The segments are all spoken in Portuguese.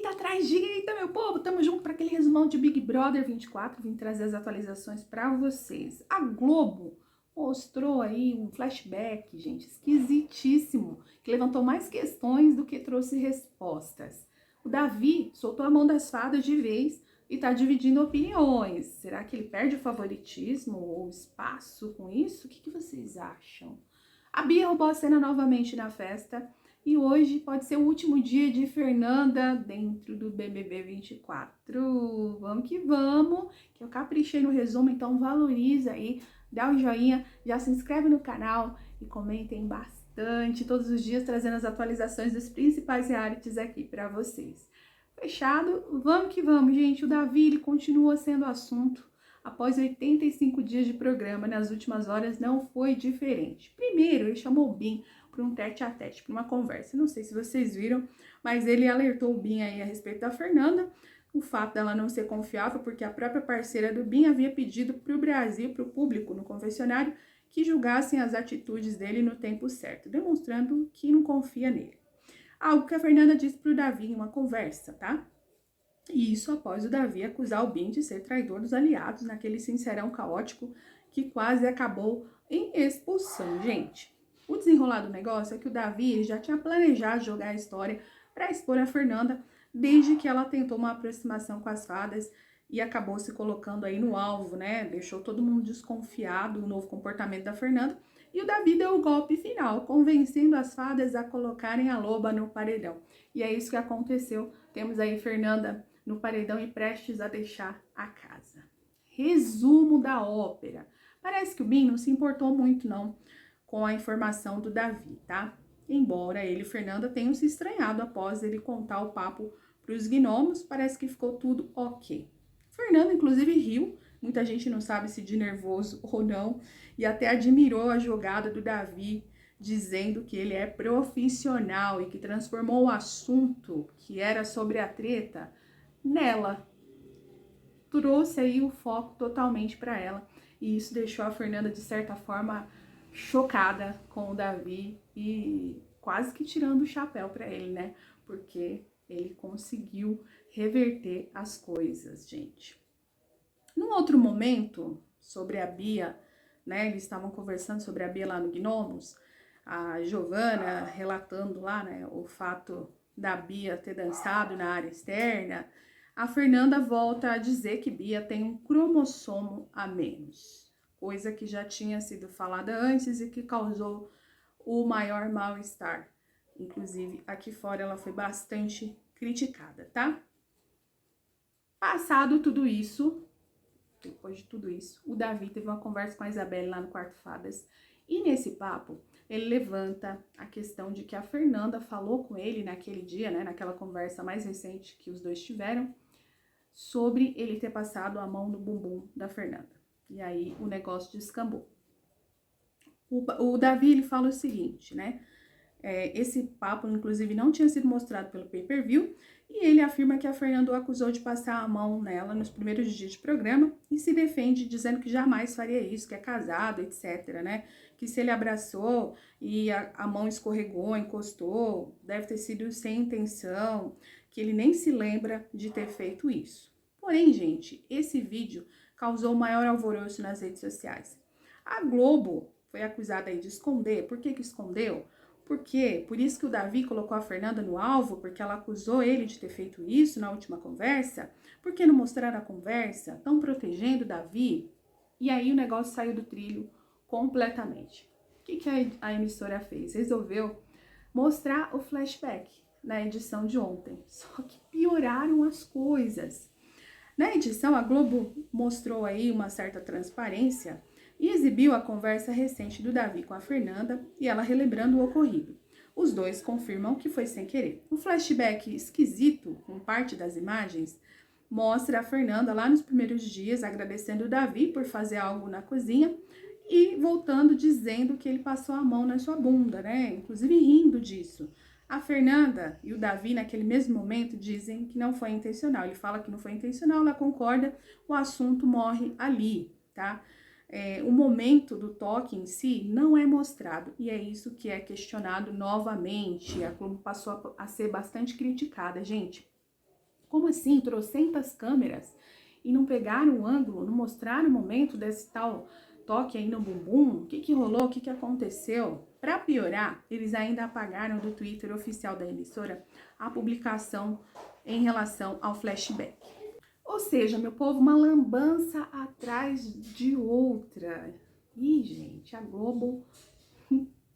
Dica atrás de dica, meu povo. Tamo junto para aquele resumão de Big Brother 24. Vim trazer as atualizações para vocês. A Globo mostrou aí um flashback, gente, esquisitíssimo, que levantou mais questões do que trouxe respostas. O Davi soltou a mão das fadas de vez e tá dividindo opiniões. Será que ele perde o favoritismo ou espaço com isso? O que vocês acham? A Bia roubou a cena novamente na festa. E hoje pode ser o último dia de Fernanda dentro do BBB 24. Vamos, que eu caprichei no resumo, então valoriza aí, dá um joinha, já se inscreve no canal e comentem bastante, todos os dias trazendo as atualizações dos principais realities aqui para vocês. Fechado? Vamos que vamos, gente. O Davi, ele continua sendo assunto. Após 85 dias de programa, nas últimas horas não foi diferente. Primeiro, ele chamou o Bin para um tete-a-tete, para uma conversa. Não sei se vocês viram, mas ele alertou o Bin aí a respeito da Fernanda, o fato dela não ser confiável, porque a própria parceira do Bin havia pedido para o Brasil, para o público no confessionário, que julgassem as atitudes dele no tempo certo, demonstrando que não confia nele. Algo que a Fernanda disse para o Davi em uma conversa, tá? E isso após o Davi acusar o Bin de ser traidor dos aliados naquele sincerão caótico que quase acabou em expulsão, gente. O desenrolar do negócio é que o Davi já tinha planejado jogar a história para expor a Fernanda desde que ela tentou uma aproximação com as fadas e acabou se colocando aí no alvo, né? Deixou todo mundo desconfiado do novo comportamento da Fernanda. E o Davi deu o golpe final, convencendo as fadas a colocarem a loba no paredão. E é isso que aconteceu. Temos aí Fernanda no paredão e prestes a deixar a casa. Resumo da ópera. Parece que o Bin não se importou muito não com a informação do Davi, tá? Embora ele e Fernanda tenham se estranhado após ele contar o papo para os gnomos, parece que ficou tudo ok. Fernanda, inclusive, riu. Muita gente não sabe se de nervoso ou não, e até admirou a jogada do Davi, dizendo que ele é profissional e que transformou o assunto, que era sobre a treta, nela. Trouxe aí o foco totalmente para ela, e isso deixou a Fernanda, de certa forma, chocada com o Davi e quase que tirando o chapéu para ele, né? Porque ele conseguiu reverter as coisas, gente. Num outro momento, sobre a Bia, né? Eles estavam conversando sobre a Bia lá no Gnomos, a Giovana relatando lá, né, o fato da Bia ter dançado na área externa. A Fernanda volta a dizer que Bia tem um cromossomo a menos, coisa que já tinha sido falada antes e que causou o maior mal-estar. Inclusive, aqui fora ela foi bastante criticada, tá? Passado tudo isso, depois de tudo isso, o Davi teve uma conversa com a Isabelle lá no Quarto Fadas. E nesse papo, ele levanta a questão de que a Fernanda falou com ele naquele dia, né, naquela conversa mais recente que os dois tiveram, sobre ele ter passado a mão no bumbum da Fernanda. E aí o negócio descambou. O Davi, ele fala o seguinte, né? Esse papo, inclusive, não tinha sido mostrado pelo pay-per-view, e ele afirma que a Fernanda o acusou de passar a mão nela nos primeiros dias de programa e se defende dizendo que jamais faria isso, que é casado, etc, né? Que se ele abraçou e a mão escorregou, encostou, deve ter sido sem intenção, que ele nem se lembra de ter feito isso. Porém, gente, esse vídeo causou maior alvoroço nas redes sociais. A Globo foi acusada aí de esconder. Por que escondeu? Porque, por isso que o Davi colocou a Fernanda no alvo, porque ela acusou ele de ter feito isso na última conversa. Por que não mostraram a conversa? Estão protegendo o Davi? E aí o negócio saiu do trilho completamente. O que a emissora fez? Resolveu mostrar o flashback na edição de ontem. Só que pioraram as coisas. Na edição, a Globo mostrou aí uma certa transparência e exibiu a conversa recente do Davi com a Fernanda e ela relembrando o ocorrido. Os dois confirmam que foi sem querer. O flashback esquisito, com parte das imagens, mostra a Fernanda lá nos primeiros dias agradecendo o Davi por fazer algo na cozinha e voltando dizendo que ele passou a mão na sua bunda, né? Inclusive rindo disso. A Fernanda e o Davi, naquele mesmo momento, dizem que não foi intencional. Ele fala que não foi intencional, ela concorda, o assunto morre ali, tá? O momento do toque em si não é mostrado, e é isso que é questionado novamente. A Globo passou a ser bastante criticada, gente. Como assim? Trocentas câmeras e não pegaram o ângulo, não mostraram o momento desse tal toque aí no bumbum? O que que rolou? O que que aconteceu? Para piorar, eles ainda apagaram do Twitter oficial da emissora a publicação em relação ao flashback. Ou seja, meu povo, uma lambança atrás de outra. E, gente, a Globo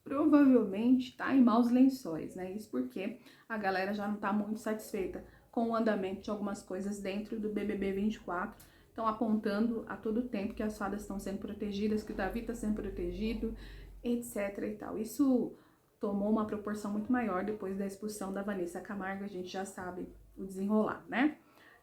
provavelmente tá em maus lençóis, né? Isso porque a galera já não tá muito satisfeita com o andamento de algumas coisas dentro do BBB 24. Estão apontando a todo tempo que as fadas estão sendo protegidas, que o Davi está sendo protegido, etc e tal. Isso tomou uma proporção muito maior depois da expulsão da Vanessa Camargo, a gente já sabe o desenrolar, né?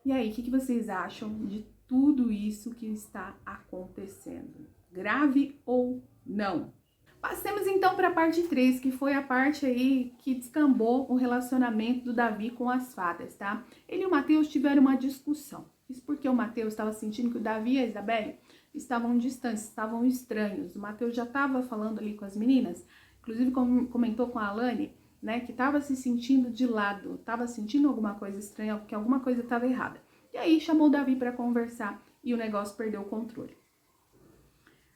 E aí, o que vocês acham de tudo isso que está acontecendo? Grave ou não? Passemos então para a parte 3, que foi a parte aí que descambou o relacionamento do Davi com as fadas, tá? Ele e o Matheus tiveram uma discussão. Isso porque o Matheus estava sentindo que o Davi e a Isabelle estavam distantes, estavam estranhos. O Matheus já estava falando ali com as meninas, inclusive comentou com a Alane, né, que estava se sentindo de lado, estava sentindo alguma coisa estranha, que alguma coisa estava errada. E aí chamou o Davi para conversar e o negócio perdeu o controle.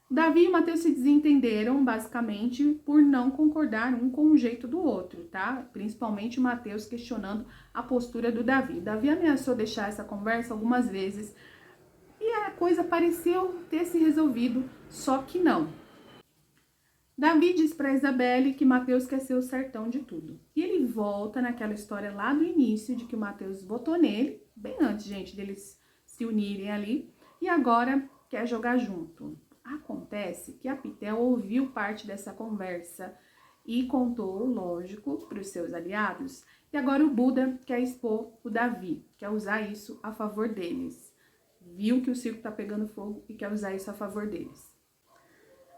Davi e o Matheus se desentenderam, basicamente, por não concordar um com o jeito do outro, tá? Principalmente o Matheus questionando a postura do Davi. O Davi ameaçou deixar essa conversa algumas vezes e a coisa pareceu ter se resolvido, só que não. Davi diz pra Isabelle que Matheus quer ser o certão de tudo. E ele volta naquela história lá do início, de que o Matheus votou nele, bem antes, gente, deles se unirem ali, e agora quer jogar junto. Acontece que a Pitel ouviu parte dessa conversa e contou, lógico, para os seus aliados. E agora o Buda quer expor o Davi, quer usar isso a favor deles. Viu que o circo tá pegando fogo e quer usar isso a favor deles.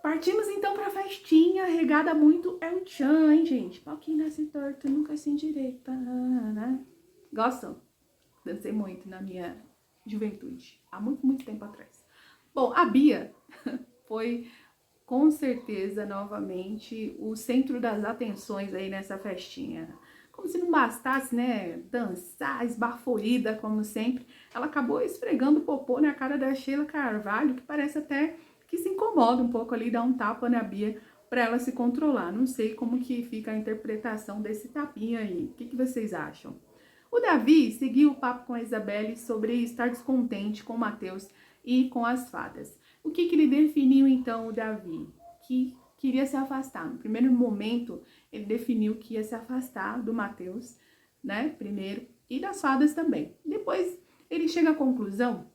Partimos então para a festinha, regada muito é o tchan, hein, gente? Pau que nasce torto, nunca se endireita, né? Gostam? Dancei muito na minha juventude, há muito, muito tempo atrás. Bom, a Bia foi com certeza novamente o centro das atenções aí nessa festinha. Como se não bastasse, né, dançar esbaforida como sempre, ela acabou esfregando o popô na cara da Sheila Carvalho, que parece até que se incomoda um pouco ali, dá um tapa na Bia para ela se controlar. Não sei como que fica a interpretação desse tapinha aí. O que vocês acham? O Davi seguiu o papo com a Isabelle sobre estar descontente com o Matheus e com as fadas. O que ele definiu então, o Davi? Que queria se afastar. No primeiro momento, ele definiu que ia se afastar do Matheus, né, primeiro, e das fadas também. Depois, ele chega à conclusão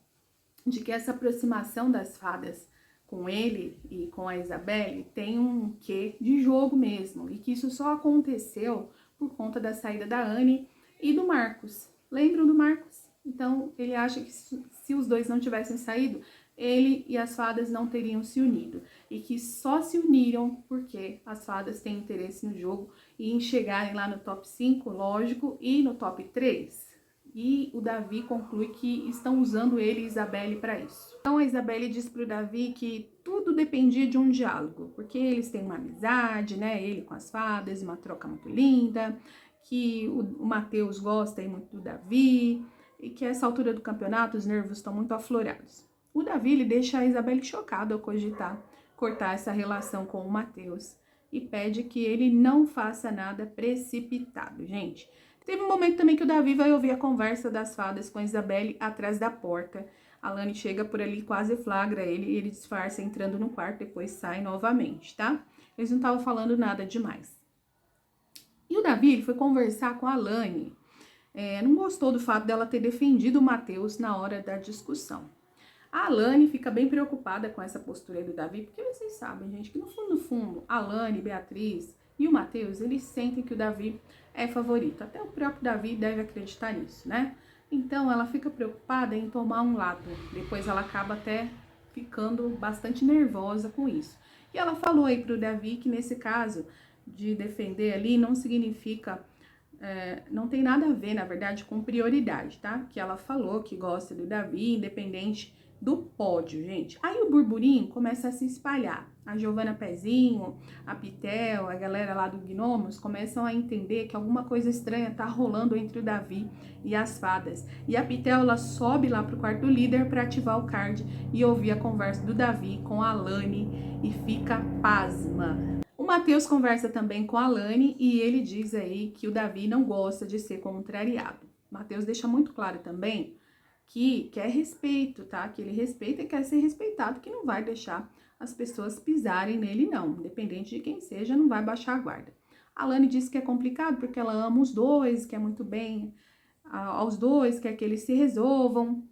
de que essa aproximação das fadas com ele e com a Isabelle tem um quê de jogo mesmo, e que isso só aconteceu por conta da saída da Anne e do Marcos. Lembram do Marcos? Então, ele acha que se os dois não tivessem saído, ele e as fadas não teriam se unido. E que só se uniram porque as fadas têm interesse no jogo e em chegarem lá no top 5, lógico, e no top 3. E o Davi conclui que estão usando ele e Isabelle para isso. Então a Isabelle diz pro Davi que tudo dependia de um diálogo, porque eles têm uma amizade, né? Ele com as fadas, uma troca muito linda, que o Matheus gosta muito do Davi, e que a essa altura do campeonato os nervos estão muito aflorados. O Davi ele deixa a Isabelle chocada ao cogitar cortar essa relação com o Matheus e pede que ele não faça nada precipitado, gente. Teve um momento também que o Davi vai ouvir a conversa das fadas com a Isabelle atrás da porta. A Lani chega por ali, quase flagra ele e ele disfarça entrando no quarto, depois sai novamente, tá? Eles não estavam falando nada demais. E o Davi ele foi conversar com a Lani. Não gostou do fato dela ter defendido o Matheus na hora da discussão. A Alane fica bem preocupada com essa postura do Davi, porque vocês sabem, gente, que no fundo, a Alane, Beatriz e o Matheus, eles sentem que o Davi é favorito. Até o próprio Davi deve acreditar nisso, né? Então, ela fica preocupada em tomar um lado. Depois, ela acaba até ficando bastante nervosa com isso. E ela falou aí pro Davi que, nesse caso, de defender ali, não significa... não tem nada a ver, na verdade, com prioridade, tá? Que ela falou que gosta do Davi, independente do pódio, gente. Aí o burburinho começa a se espalhar. a Giovanna Pezinho, a Pitel, a galera lá do Gnomos começam a entender que alguma coisa estranha tá rolando entre o Davi e as fadas. E a Pitel, ela sobe lá pro quarto do líder para ativar o card e ouvir a conversa do Davi com a Alane e fica pasma. O Matheus conversa também com a Alane e ele diz aí que o Davi não gosta de ser contrariado. Matheus deixa muito claro também que quer respeito, tá? Que ele respeita e quer ser respeitado, que não vai deixar as pessoas pisarem nele, não. Independente de quem seja, não vai baixar a guarda. A Alane diz que é complicado porque ela ama os dois, quer muito bem aos dois, quer que eles se resolvam.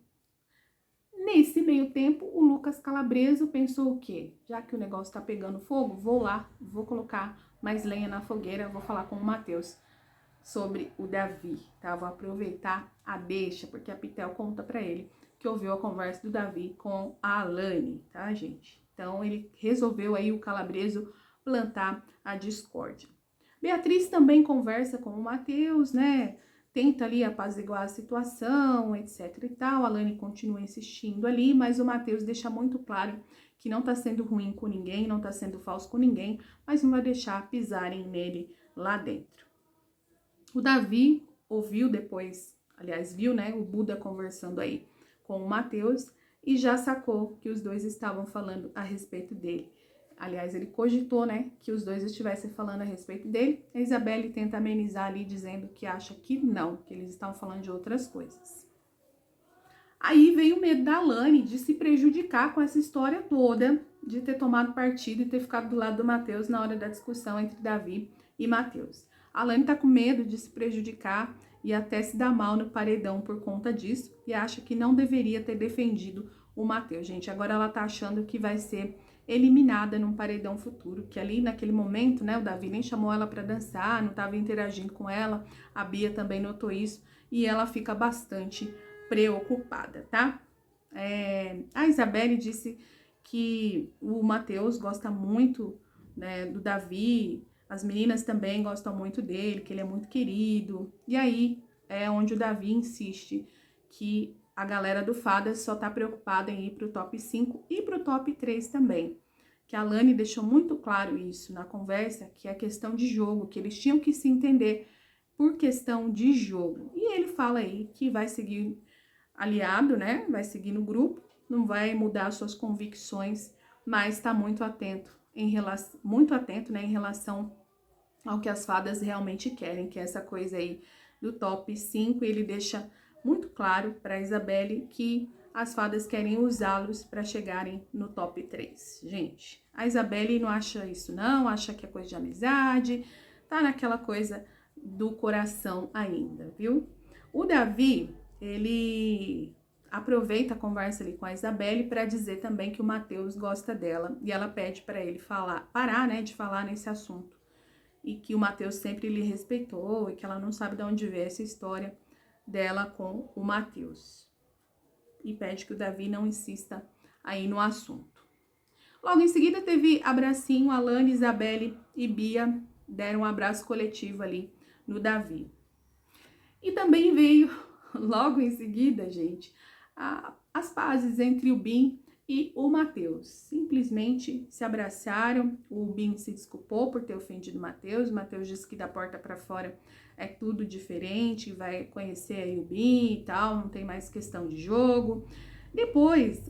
Nesse meio tempo, o Lucas Calabreso pensou o quê? Já que o negócio tá pegando fogo, vou lá, vou colocar mais lenha na fogueira, vou falar com o Matheus sobre o Davi, tá? Vou aproveitar a deixa, porque a Pitel conta pra ele que ouviu a conversa do Davi com a Alane, tá, gente? Então, ele resolveu aí o Calabreso plantar a discórdia. Beatriz também conversa com o Matheus, né? Tenta ali apaziguar a situação, etc e tal. A Alane continua insistindo ali, mas o Matheus deixa muito claro que não tá sendo ruim com ninguém, não tá sendo falso com ninguém, mas não vai deixar pisarem nele lá dentro. O Davi ouviu depois, aliás, viu, né, o Buda conversando aí com o Matheus e já sacou que os dois estavam falando a respeito dele. Aliás, ele cogitou, né, que os dois estivessem falando a respeito dele. A Isabelle tenta amenizar ali, dizendo que acha que não, que eles estão falando de outras coisas. Aí vem o medo da Alane de se prejudicar com essa história toda, de ter tomado partido e ter ficado do lado do Matheus na hora da discussão entre Davi e Matheus. A Alane tá com medo de se prejudicar e até se dar mal no paredão por conta disso e acha que não deveria ter defendido o Matheus. Gente, agora ela tá achando que vai ser eliminada num paredão futuro, que ali naquele momento, né, o Davi nem chamou ela para dançar, não estava interagindo com ela, a Bia também notou isso e ela fica bastante preocupada, tá? A Isabelle disse que o Matheus gosta muito, né, do Davi, as meninas também gostam muito dele, que ele é muito querido. E aí é onde o Davi insiste que a galera do Fadas só tá preocupada em ir pro top 5 e pro top 3 também. Que a Alane deixou muito claro isso na conversa, que é questão de jogo, que eles tinham que se entender por questão de jogo. E ele fala aí que vai seguir aliado, né? Vai seguir no grupo, não vai mudar suas convicções, mas está muito atento né, em relação ao que as fadas realmente querem, que é essa coisa aí do top 5. Ele deixa muito claro para Isabelle que as fadas querem usá-los para chegarem no top 3. Gente, a Isabelle não acha isso não, acha que é coisa de amizade, tá naquela coisa do coração ainda, viu? O Davi, ele aproveita a conversa ali com a Isabelle para dizer também que o Matheus gosta dela e ela pede para ele parar, né, de falar nesse assunto e que o Matheus sempre lhe respeitou e que ela não sabe de onde veio essa história dela com o Matheus. E pede que o Davi não insista aí no assunto. Logo em seguida teve abracinho, Alane, Isabelle e Bia deram um abraço coletivo ali no Davi. E também veio, logo em seguida, gente, as pazes entre o Bin e o Matheus. Simplesmente se abraçaram, o Bin se desculpou por ter ofendido o Matheus disse que da porta para fora é tudo diferente, vai conhecer aí o Bin e tal, não tem mais questão de jogo. Depois,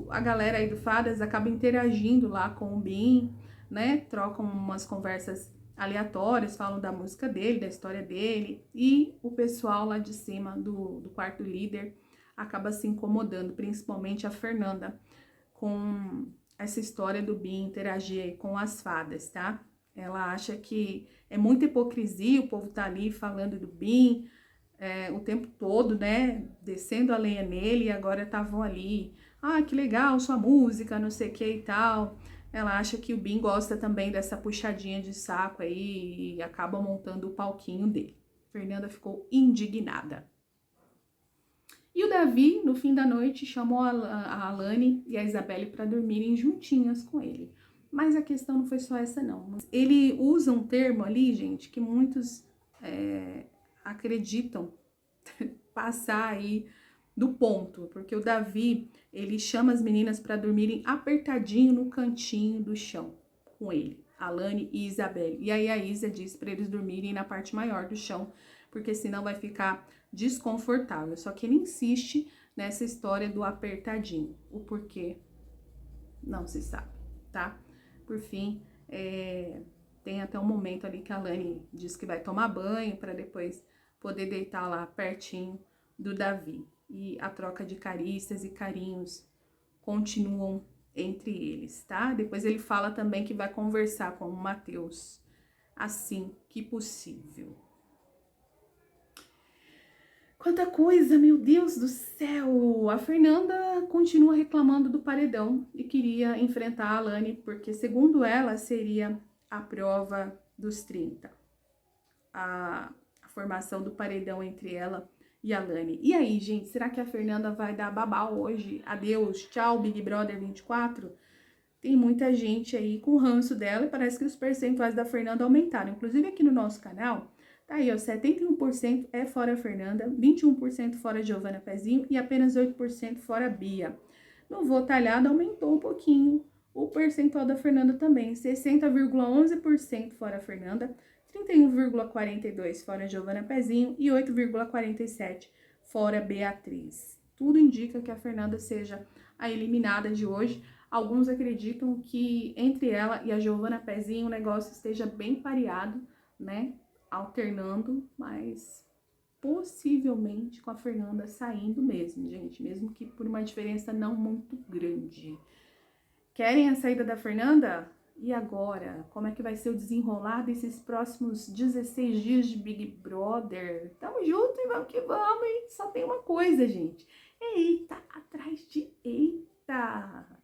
a galera aí do Fadas acaba interagindo lá com o Bin, né, trocam umas conversas aleatórias, falam da música dele, da história dele, e o pessoal lá de cima do quarto líder acaba se incomodando, principalmente a Fernanda, com essa história do Bin interagir aí com as fadas, tá? Ela acha que é muita hipocrisia, o povo tá ali falando do Bin o tempo todo, né? Descendo a lenha nele, e agora estavam ali, que legal, sua música, não sei o que e tal. Ela acha que o Bin gosta também dessa puxadinha de saco aí e acaba montando o palquinho dele. Fernanda ficou indignada. E o Davi, no fim da noite, chamou a Alane e a Isabelle para dormirem juntinhas com ele. Mas a questão não foi só essa, não. Ele usa um termo ali, gente, que muitos acreditam passar aí do ponto, porque o Davi, ele chama as meninas para dormirem apertadinho no cantinho do chão com ele, Alane e Isabelle. E aí a Isa diz para eles dormirem na parte maior do chão, porque senão vai ficar desconfortável. Só que ele insiste nessa história do apertadinho. O porquê não se sabe, tá? Por fim, tem até um momento ali que a Alane diz que vai tomar banho para depois poder deitar lá pertinho do Davi. E a troca de carícias e carinhos continuam entre eles, tá? Depois ele fala também que vai conversar com o Mateus assim que possível. Quanta coisa, meu Deus do céu! A Fernanda continua reclamando do paredão e queria enfrentar a Alane, porque segundo ela seria a prova dos 30. A formação do paredão entre ela e a Alane. E aí, gente, será que a Fernanda vai dar babau hoje? Adeus, tchau, Big Brother 24? Tem muita gente aí com ranço dela e parece que os percentuais da Fernanda aumentaram. Inclusive aqui no nosso canal, tá aí, ó, 71% é fora a Fernanda, 21% fora a Giovana Pezinho e apenas 8% fora a Bia. No Votalhado aumentou um pouquinho o percentual da Fernanda também, 60,11% fora a Fernanda, 31,42% fora a Giovana Pezinho e 8,47% fora a Beatriz. Tudo indica que a Fernanda seja a eliminada de hoje. Alguns acreditam que entre ela e a Giovana Pezinho o negócio esteja bem pareado, né? Alternando, mas possivelmente com a Fernanda saindo mesmo, gente. Mesmo que por uma diferença não muito grande. Querem a saída da Fernanda? E agora? Como é que vai ser o desenrolar desses próximos 16 dias de Big Brother? Tamo junto e vamos que vamos, hein? Só tem uma coisa, gente. Eita atrás de eita!